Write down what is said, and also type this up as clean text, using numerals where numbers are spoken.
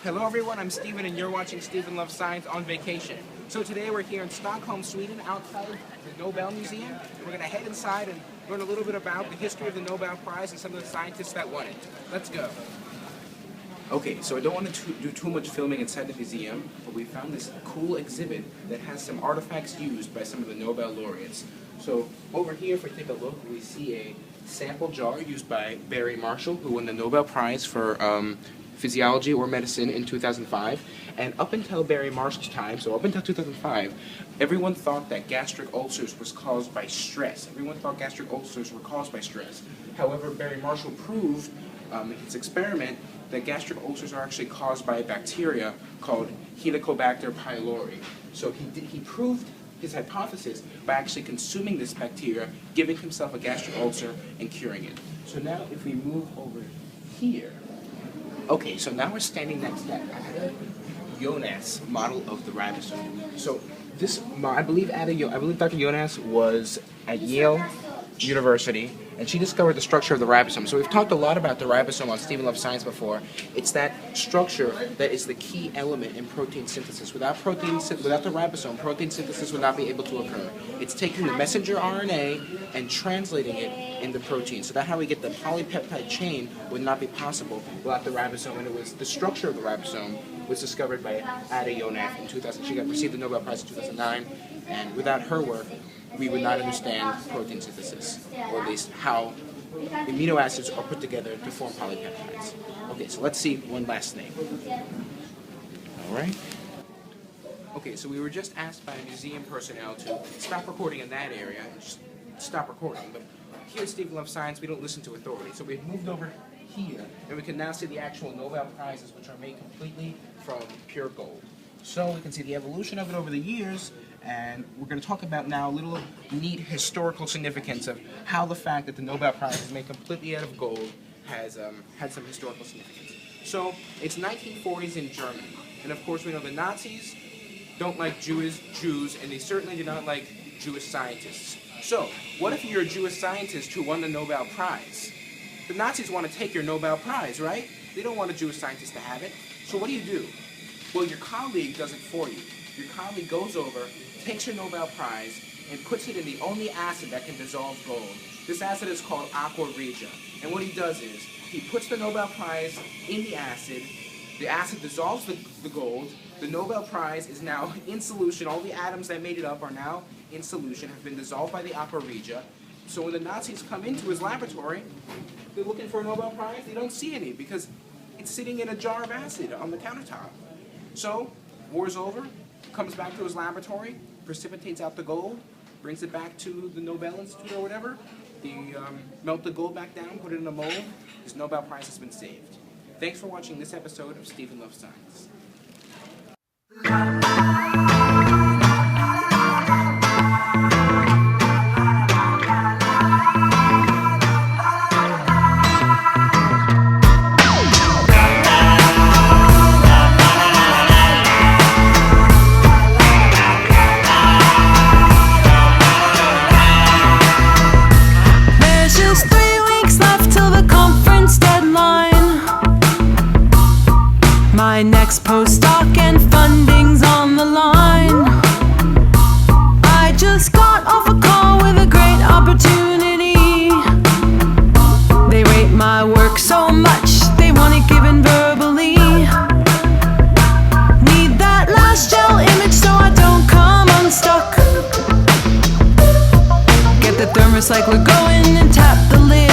Hello everyone, I'm Steven and you're watching Steven Loves Science on vacation. So today we're here in Stockholm, Sweden, outside the Nobel Museum. We're going to head inside and learn a little bit about the history of the Nobel Prize and some of the scientists that won it. Let's go. Okay, so I don't want to do too much filming inside the museum, but we found this cool exhibit that has some artifacts used by some of the Nobel laureates. So over here, if we take a look, we see a sample jar used by Barry Marshall, who won the Nobel Prize for physiology or medicine in 2005. And up until Barry Marshall's time, so up until 2005, everyone thought that gastric ulcers was caused by stress. Everyone thought gastric ulcers were caused by stress. However, Barry Marshall proved in his experiment that gastric ulcers are actually caused by a bacteria called Helicobacter pylori. So he proved his hypothesis by actually consuming this bacteria, giving himself a gastric ulcer, and curing it. So now if we move over here, okay, so now we're standing next to Ada Jonas' model of the ribosome. So this, I believe Dr. Jonas was at Yale University, and she discovered the structure of the ribosome. So we've talked a lot about the ribosome on Steven Loves Science before. It's that structure that is the key element in protein synthesis. Without the ribosome, protein synthesis would not be able to occur. It's taking the messenger RNA and translating it into protein. So that's how we get the polypeptide chain would not be possible without the ribosome. And it was the structure of the ribosome was discovered by Ada Jonas in 2000. She received the Nobel Prize in 2009, and without her work, we would not understand protein synthesis, or at least how amino acids are put together to form polypeptides. Okay, so let's see one last thing. All right. Okay, so we were just asked by museum personnel to stop recording in that area and just stop recording. But here at Steven Loves Science, we don't listen to authority. So we've moved over here, and we can now see the actual Nobel Prizes, which are made completely from pure gold. So we can see the evolution of it over the years, and we're going to talk about now a little neat historical significance of how the fact that the Nobel Prize is made completely out of gold has had some historical significance. So it's 1940s in Germany, and of course we know the Nazis don't like Jews, and they certainly do not like Jewish scientists. So what if you're a Jewish scientist who won the Nobel Prize? The Nazis want to take your Nobel Prize, right? They don't want a Jewish scientist to have it. So what do? Well, your colleague does it for you. Your colleague goes over, takes your Nobel Prize, and puts it in the only acid that can dissolve gold. This acid is called aqua regia. And what he does is, he puts the Nobel Prize in the acid dissolves the gold, the Nobel Prize is now in solution, all the atoms that made it up are now in solution, have been dissolved by the aqua regia. So when the Nazis come into his laboratory, they're looking for a Nobel Prize, they don't see any because it's sitting in a jar of acid on the countertop. So, war's over, comes back to his laboratory, precipitates out the gold, brings it back to the Nobel Institute or whatever. They melt the gold back down, put it in a mold. His Nobel Prize has been saved. Thanks for watching this episode of Steven Loves Science. My next postdoc and funding's on the line. I just got off a call with a great opportunity. They rate my work so much, they want it given verbally. Need that last gel image so I don't come unstuck. Get the thermocycler going and tap the lid.